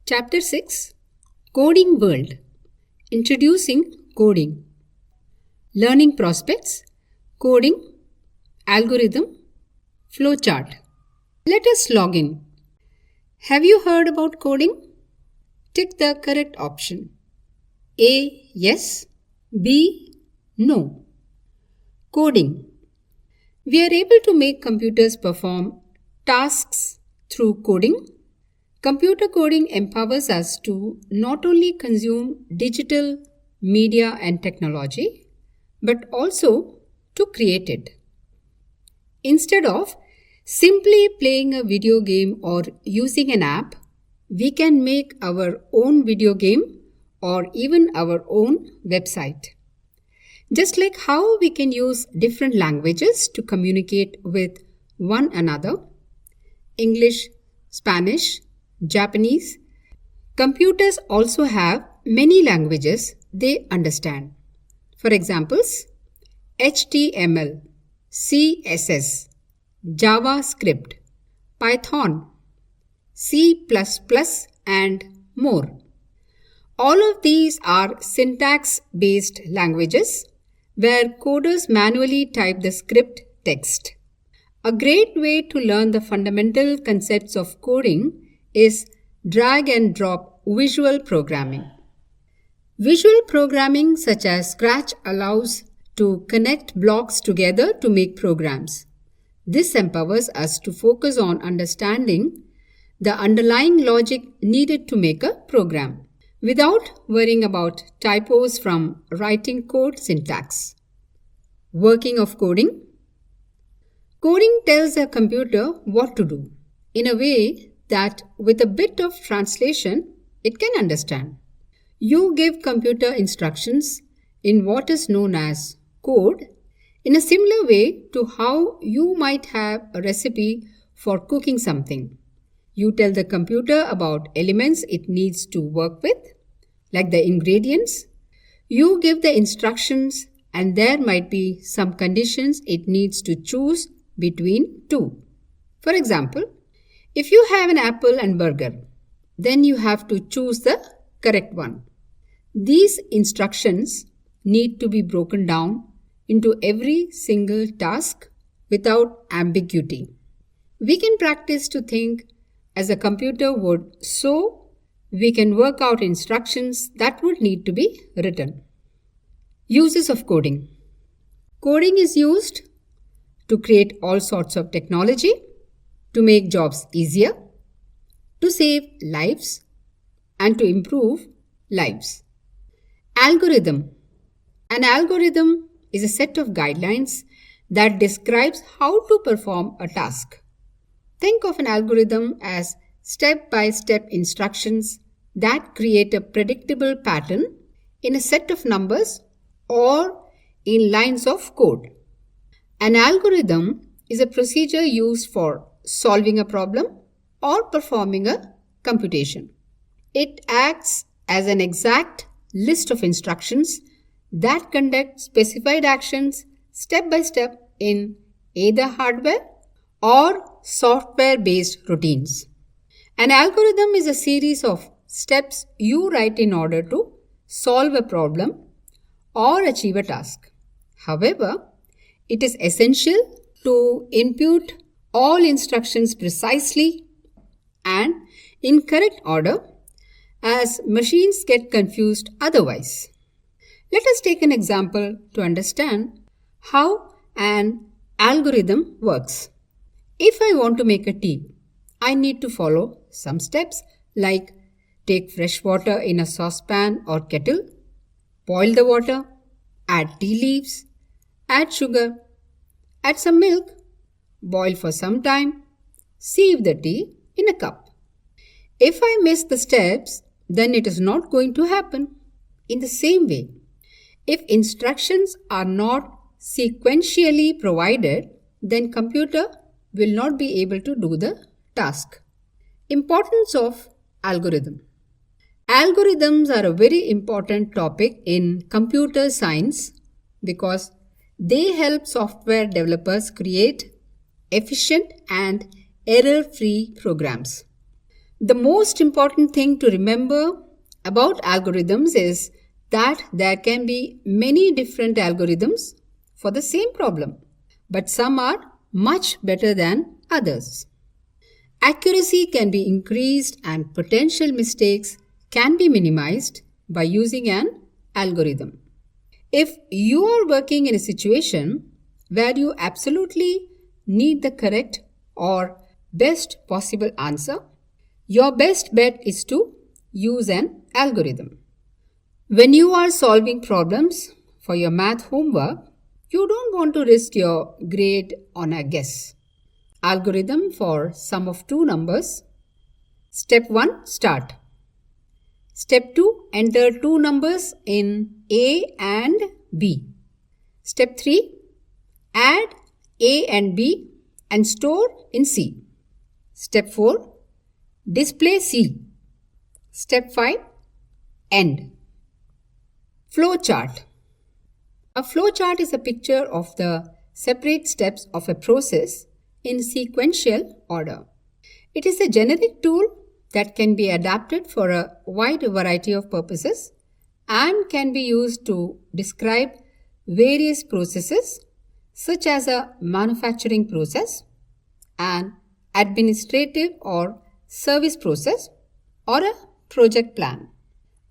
Chapter 6 Coding World Introducing Coding Learning Prospects Coding Algorithm Flowchart. Let us log in. Have you heard about coding? Tick the correct option. A. Yes. B. No. Coding. We are able to make computers perform tasks through coding. Computer coding empowers us to not only consume digital media and technology, but also to create it. Instead of simply playing a video game or using an app, we can make our own video game or even our own website. Just like how we can use different languages to communicate with one another, English, Spanish, Japanese, computers also have many languages they understand. For examples, HTML, CSS, JavaScript, Python, C++, and more. All of these are syntax-based languages where coders manually type the script text. A great way to learn the fundamental concepts of coding is drag and drop visual programming. Visual programming such as Scratch allows to connect blocks together to make programs. This empowers us to focus on understanding the underlying logic needed to make a program without worrying about typos from writing code syntax. Working of coding. Coding tells a computer what to do in a way that with a bit of translation, it can understand. You give computer instructions in what is known as code in a similar way to how you might have a recipe for cooking something. You tell the computer about elements it needs to work with, like the ingredients. You give the instructions and there might be some conditions it needs to choose between two. For example, if you have an apple and burger, then you have to choose the correct one. These instructions need to be broken down into every single task without ambiguity. We can practice to think as a computer would, so we can work out instructions that would need to be written. Uses of coding. Coding is used to create all sorts of technology, to make jobs easier, to save lives, and to improve lives. Algorithm. An algorithm is a set of guidelines that describes how to perform a task. Think of an algorithm as step-by-step instructions that create a predictable pattern in a set of numbers or in lines of code. An algorithm is a procedure used for solving a problem or performing a computation. It acts as an exact list of instructions that conduct specified actions step by step in either hardware or software-based routines. An algorithm is a series of steps you write in order to solve a problem or achieve a task. However, it is essential to input all instructions precisely and in correct order, as machines get confused otherwise. Let us take an example to understand how an algorithm works. If I want to make a tea, I need to follow some steps like take fresh water in a saucepan or kettle, boil the water, add tea leaves, add sugar, add some milk, boil for some time, sieve the tea in a cup. If I miss the steps, then it is not going to happen. In the same way, if instructions are not sequentially provided, then computer will not be able to do the task. Importance of algorithm. Algorithms are a very important topic in computer science because they help software developers create efficient and error-free programs. The most important thing to remember about algorithms is that there can be many different algorithms for the same problem, but some are much better than others. Accuracy can be increased and potential mistakes can be minimized by using an algorithm. If you are working in a situation where you absolutely need the correct or best possible answer, your best bet is to use an algorithm. When you are solving problems for your math homework, you don't want to risk your grade on a guess. Algorithm for sum of two numbers. Step 1, start. Step 2, enter two numbers in A and B. Step 3, add A and B and store in C. Step 4, display C. Step 5, end. Flow chart. A flow chart is a picture of the separate steps of a process in sequential order. It is a generic tool that can be adapted for a wide variety of purposes and can be used to describe various processes such as a manufacturing process, an administrative or service process, or a project plan.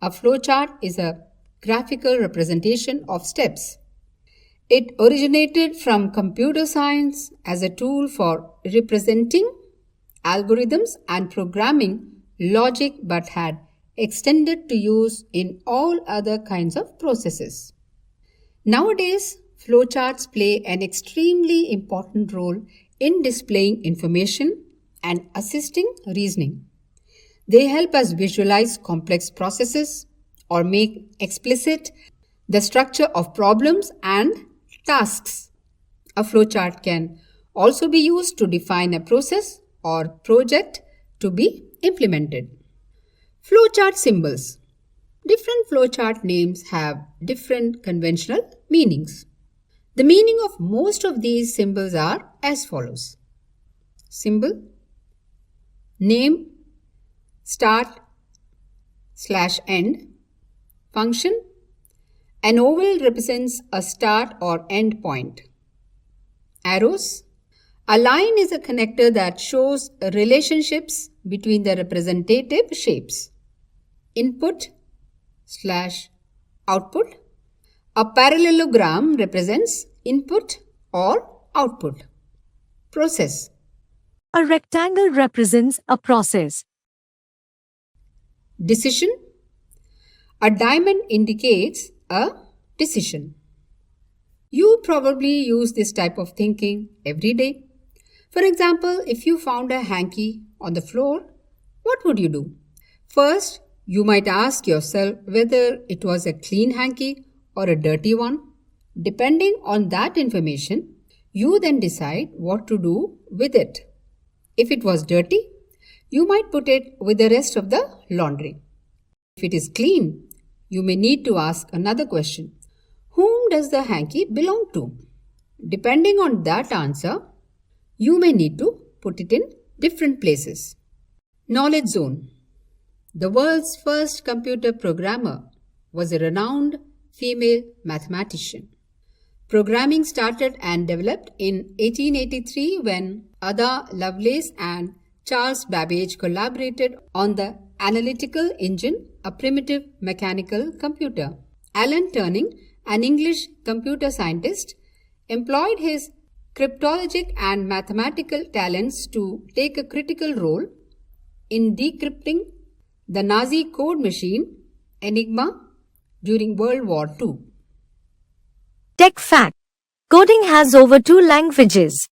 A flowchart is a graphical representation of steps. It originated from computer science as a tool for representing algorithms and programming logic, but had extended to use in all other kinds of processes. Nowadays, flowcharts play an extremely important role in displaying information and assisting reasoning. They help us visualize complex processes or make explicit the structure of problems and tasks. A flowchart can also be used to define a process or project to be implemented. Flowchart symbols. Different flowchart names have different conventional meanings. The meaning of most of these symbols are as follows. Symbol, name, start / end, function. An oval represents a start or end point. Arrows. A line is a connector that shows relationships between the representative shapes. Input / output. A parallelogram represents input or output. Process. A rectangle represents a process. Decision. A diamond indicates a decision. You probably use this type of thinking every day. For example, if you found a hanky on the floor, what would you do? First, you might ask yourself whether it was a clean hanky or a dirty one. Depending on that information, you then decide what to do with it. If it was dirty, you might put it with the rest of the laundry. If it is clean, you may need to ask another question. Whom does the hanky belong to? Depending on that answer, you may need to put it in different places. Knowledge zone. The world's first computer programmer was a renowned female mathematician. Programming started and developed in 1883 when Ada Lovelace and Charles Babbage collaborated on the analytical engine, a primitive mechanical computer. Alan Turing, an English computer scientist, employed his cryptologic and mathematical talents to take a critical role in decrypting the Nazi code machine Enigma during World War II. Tech fact. Coding has over 2 languages.